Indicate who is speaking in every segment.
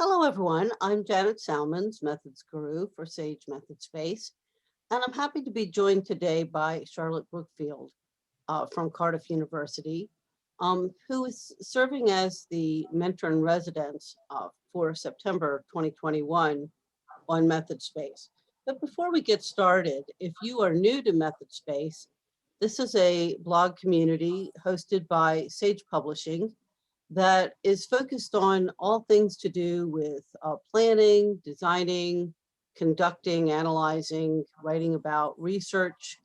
Speaker 1: Hello, everyone. I'm Janet Salmons, Methods Guru for Sage Method Space, and I'm happy to be joined today by Charlotte Brookfield from Cardiff University, who is serving as the mentor in residence for September 2021 on Method Space. But before we get started, if you are new to Method Space, this is a blog community hosted by Sage Publishing that is focused on all things to do with planning, designing, conducting, analyzing, writing about research,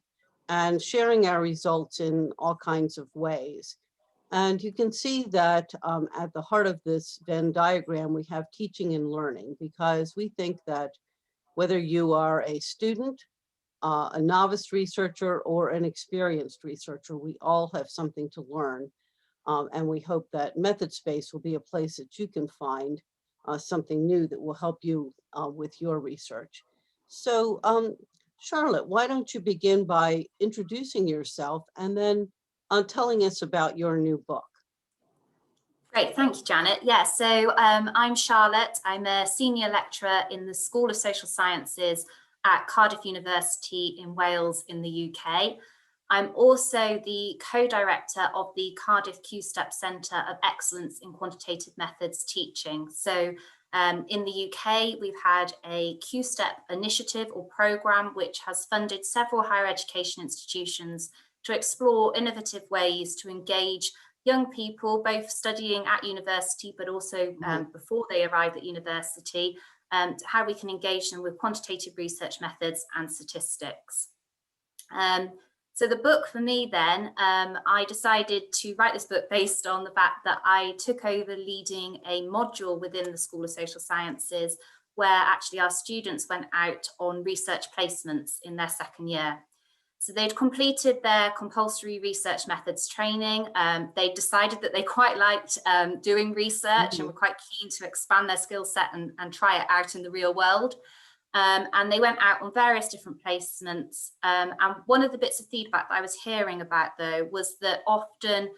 Speaker 1: and sharing our results in all kinds of ways. And you can see that at the heart of this Venn diagram, we have teaching and learning, because we think that whether you are a student, a novice researcher, or an experienced researcher, we all have something to learn. And we hope that Method Space will be a place that you can find something new that will help you with your research. So Charlotte, why don't you begin by introducing yourself and then telling us about your new book?
Speaker 2: Great, thank you, Janet. Yeah, so I'm Charlotte. I'm a senior lecturer in the School of Social Sciences at Cardiff University in Wales in the UK. I'm also the co-director of the Cardiff Q-Step Centre of Excellence in Quantitative Methods Teaching. So in the UK, we've had a Q-Step initiative or programme which has funded several higher education institutions to explore innovative ways to engage young people, both studying at university, but also before they arrive at university, how we can engage them with quantitative research methods and statistics. So the book for me then, I decided to write this book based on the fact that I took over leading a module within the School of Social Sciences where actually our students went out on research placements in their second year. So they'd completed their compulsory research methods training. They decided that they quite liked doing research and were quite keen to expand their skill set and try it out in the real world. And they went out on various different placements. And one of the bits of feedback that I was hearing about, though, was that often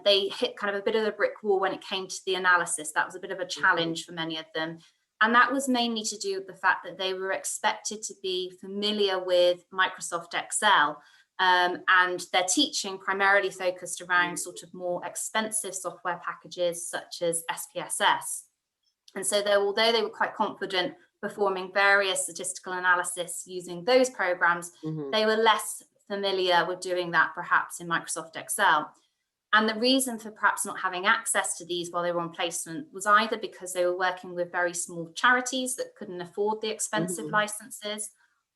Speaker 2: they hit kind of a bit of a brick wall when it came to the analysis. That was a bit of a challenge for many of them. And that was mainly to do with the fact that they were expected to be familiar with Microsoft Excel, and their teaching primarily focused around sort of more expensive software packages such as SPSS. And so although they were quite confident performing various statistical analysis using those programs, they were less familiar with doing that perhaps in Microsoft Excel. And the reason for perhaps not having access to these while they were on placement was either because they were working with very small charities that couldn't afford the expensive licenses,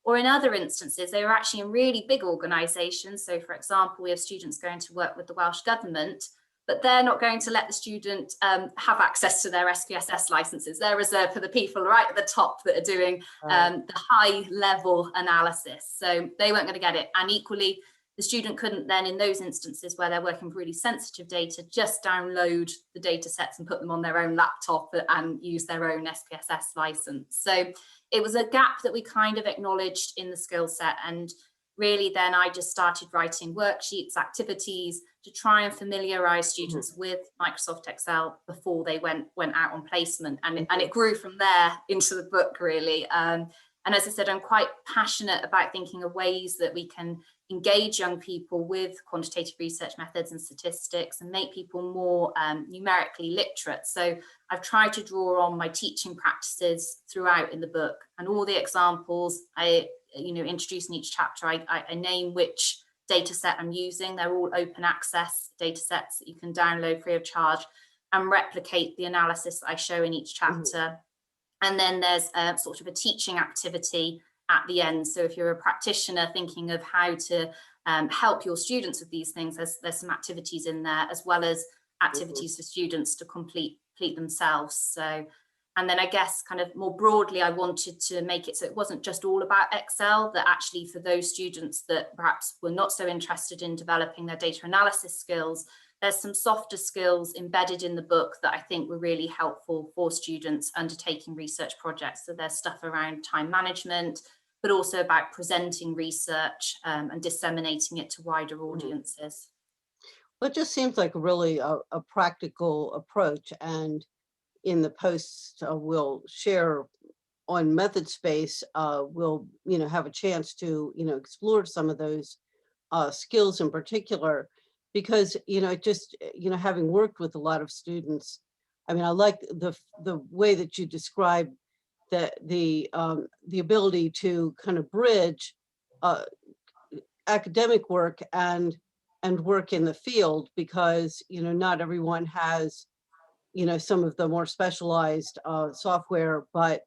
Speaker 2: or in other instances, they were actually in really big organizations. So for example, we have students going to work with the Welsh government, but they're not going to let the student have access to their SPSS licenses. They're reserved for the people right at the top that are doing the high level analysis. So they weren't going to get it. And equally, the student couldn't then, in those instances where they're working with really sensitive data, just download the data sets and put them on their own laptop and use their own SPSS license. So it was a gap that we kind of acknowledged in the skill set. And really then I just started writing worksheets, activities to try and familiarize students with Microsoft Excel before they went out on placement. And it grew from there into the book, really. And as I said, I'm quite passionate about thinking of ways that we can engage young people with quantitative research methods and statistics and make people more numerically literate. So I've tried to draw on my teaching practices throughout in the book, and all the examples I introduce in each chapter. I name which data set I'm using. They're all open access data sets that you can download free of charge and replicate the analysis that I show in each chapter. And then there's a sort of a teaching activity at the end. So if you're a practitioner thinking of how to help your students with these things, there's some activities in there, as well as activities for students to complete themselves. So, and then I guess kind of more broadly, I wanted to make it so it wasn't just all about Excel, that actually for those students that perhaps were not so interested in developing their data analysis skills, there's some softer skills embedded in the book that I think were really helpful for students undertaking research projects. So there's stuff around time management, but also about presenting research and disseminating it to wider audiences.
Speaker 1: Well, it just seems like really a practical approach. And in the posts we'll share on method space, we'll, have a chance to, explore some of those skills in particular, because, just, having worked with a lot of students, I mean, I like the way that you describe the ability to kind of bridge uh, academic work and work in the field, because, not everyone has, some of the more specialized software, but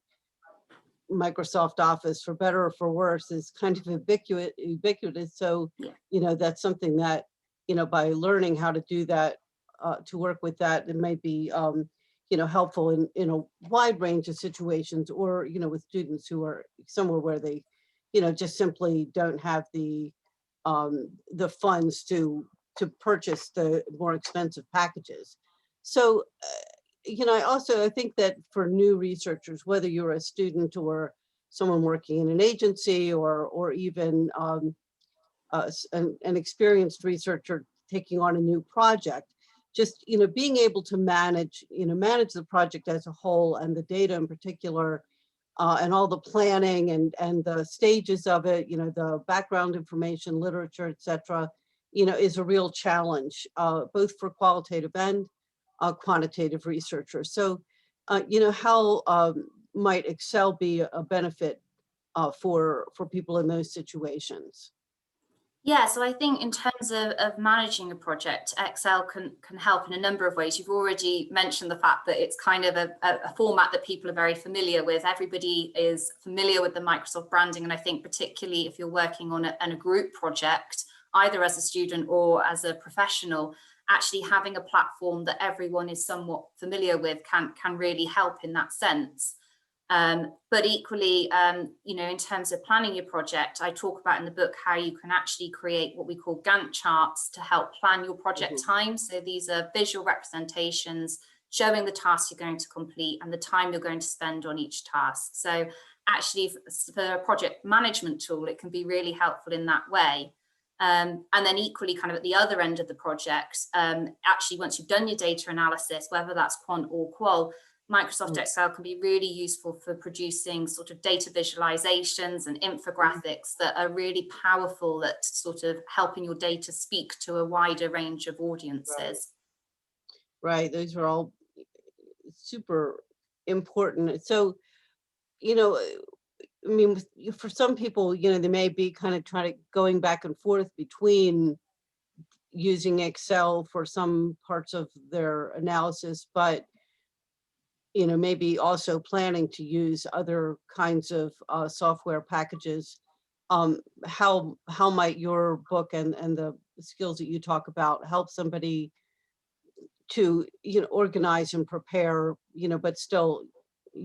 Speaker 1: Microsoft Office, for better or for worse, is kind of ubiquitous. So,
Speaker 2: Yeah.
Speaker 1: that's something that, by learning how to do that, to work with that, it might be, helpful in a wide range of situations, or, with students who are somewhere where they, just simply don't have the funds to purchase the more expensive packages. So, I think that for new researchers, whether you're a student or someone working in an agency, or even an experienced researcher taking on a new project, just, being able to manage the project as a whole, and the data in particular, and all the planning and the stages of it, the background information, literature, et cetera, is a real challenge, both for qualitative and quantitative researchers. So, how might Excel be a benefit for people in those situations?
Speaker 2: Yeah, so I think in terms of managing a project, Excel can help in a number of ways. You've already mentioned the fact that it's kind of a format that people are very familiar with. Everybody is familiar with the Microsoft branding, and I think particularly if you're working on a group project, either as a student or as a professional, actually having a platform that everyone is somewhat familiar with can really help in that sense. But equally, in terms of planning your project, I talk about in the book how you can actually create what we call Gantt charts to help plan your project time. So these are visual representations showing the tasks you're going to complete and the time you're going to spend on each task. So actually, for a project management tool, it can be really helpful in that way. And then equally, kind of at the other end of the project, actually, once you've done your data analysis, whether that's quant or qual, Microsoft Excel can be really useful for producing sort of data visualizations and infographics that are really powerful at sort of helping your data speak to a wider range of audiences.
Speaker 1: Right. Those are all super important. So, I mean, for some people, they may be kind of trying to going back and forth between using Excel for some parts of their analysis, but maybe also planning to use other kinds of software packages. How might your book and the skills that you talk about help somebody to organize and prepare, but still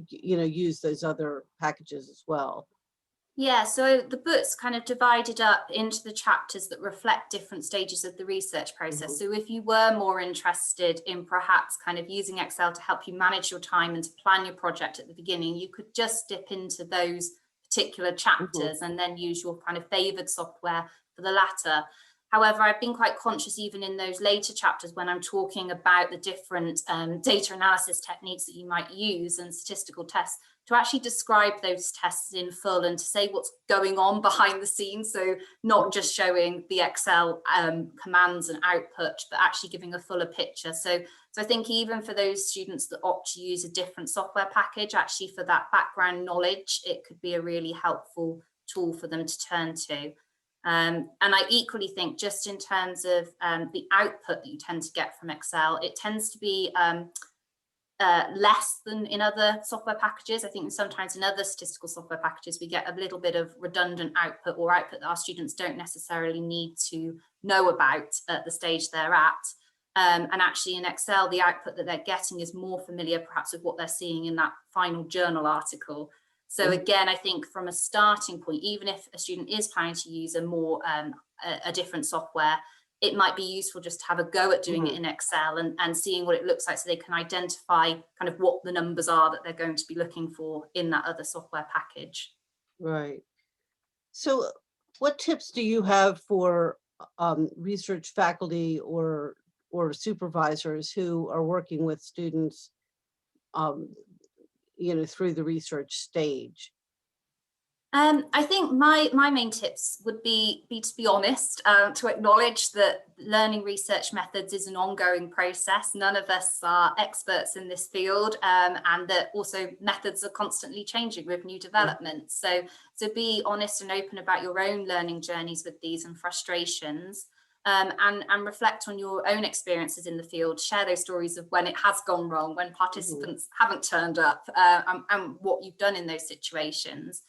Speaker 1: use those other packages as well?
Speaker 2: Yeah, so the book's kind of divided up into the chapters that reflect different stages of the research process. So if you were more interested in perhaps kind of using Excel to help you manage your time and to plan your project at the beginning, you could just dip into those particular chapters and then use your kind of favored software for the latter. However, I've been quite conscious even in those later chapters when I'm talking about the different data analysis techniques that you might use and statistical tests, to actually describe those tests in full and to say what's going on behind the scenes. So not just showing the Excel commands and output, but actually giving a fuller picture. So I think even for those students that opt to use a different software package, actually for that background knowledge, it could be a really helpful tool for them to turn to. And I equally think just in terms of the output that you tend to get from Excel, it tends to be less than in other software packages. I think sometimes in other statistical software packages, we get a little bit of redundant output or output that our students don't necessarily need to know about at the stage they're at. And actually in Excel, the output that they're getting is more familiar perhaps with what they're seeing in that final journal article. So again, I think from a starting point, even if a student is planning to use a different software, it might be useful just to have a go at doing it in Excel and seeing what it looks like so they can identify kind of what the numbers are that they're going to be looking for in that other software package.
Speaker 1: Right. So what tips do you have for research faculty or supervisors who are working with students through the research stage?
Speaker 2: I think my main tips would be to be honest, to acknowledge that learning research methods is an ongoing process. None of us are experts in this field, and that also methods are constantly changing with new developments. So be honest and open about your own learning journeys with these and frustrations. And reflect on your own experiences in the field, share those stories of when it has gone wrong, when participants haven't turned up, and what you've done in those situations.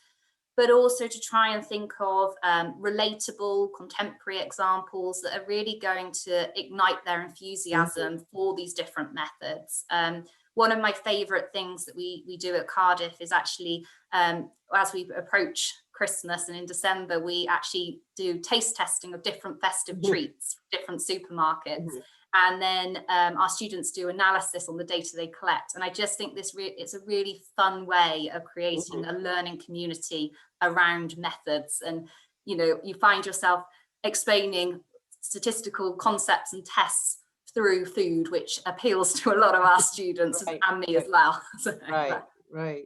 Speaker 2: But also to try and think of relatable contemporary examples that are really going to ignite their enthusiasm for these different methods. One of my favorite things that we do at Cardiff is actually, as we approach Christmas and in December, we actually do taste testing of different festive treats, different supermarkets. And then our students do analysis on the data they collect. And I just think it's a really fun way of creating a learning community around methods. And, you find yourself explaining statistical concepts and tests through food, which appeals to a lot of our students and me as well.
Speaker 1: Right.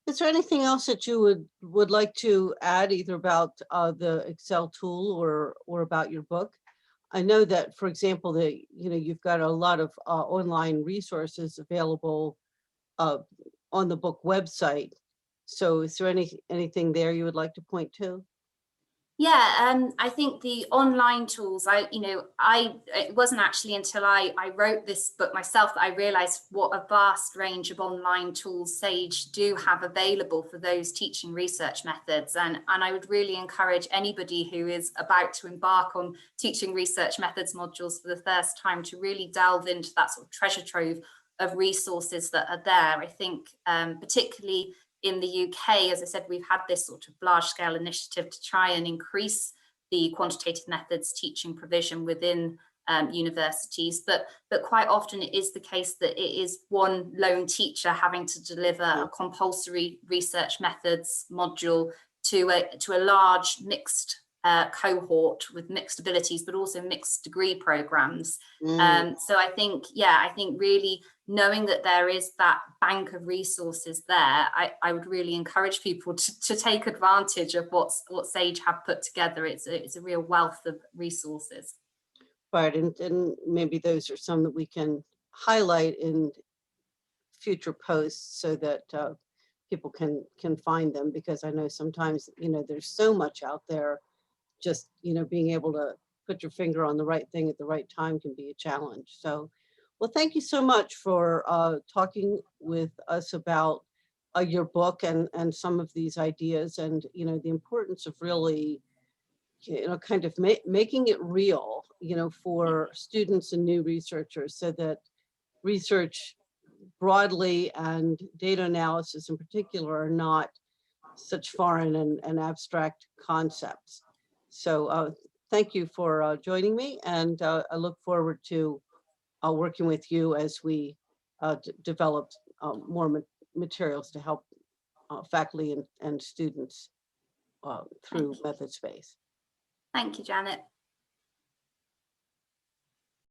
Speaker 1: Is there anything else that you would like to add, either about the Excel tool or about your book? I know that, for example, you've got a lot of online resources available on the book website. So is there anything there you would like to point to?
Speaker 2: Yeah, I think the online tools, it wasn't actually until I wrote this book myself that I realized what a vast range of online tools Sage do have available for those teaching research methods. And I would really encourage anybody who is about to embark on teaching research methods modules for the first time to really delve into that sort of treasure trove of resources that are there. I think particularly in the UK, as I said, we've had this sort of large scale initiative to try and increase the quantitative methods teaching provision within universities, but quite often it is the case that it is one lone teacher having to deliver a compulsory research methods module to a large mixed cohort with mixed abilities, but also mixed degree programs. So I think really knowing that there is that bank of resources there, I would really encourage people to take advantage of what Sage have put together. It's a real wealth of resources.
Speaker 1: Right, and maybe those are some that we can highlight in future posts so that people can find them, because I know sometimes there's so much out there. Just being able to put your finger on the right thing at the right time can be a challenge. So, well, thank you so much for talking with us about your book and some of these ideas, and the importance of really kind of making it real for students and new researchers, so that research broadly and data analysis in particular are not such foreign and abstract concepts. So thank you for joining me, and I look forward to working with you as we develop more materials to help faculty and students through MethodSpace.
Speaker 2: Thank you, Janet.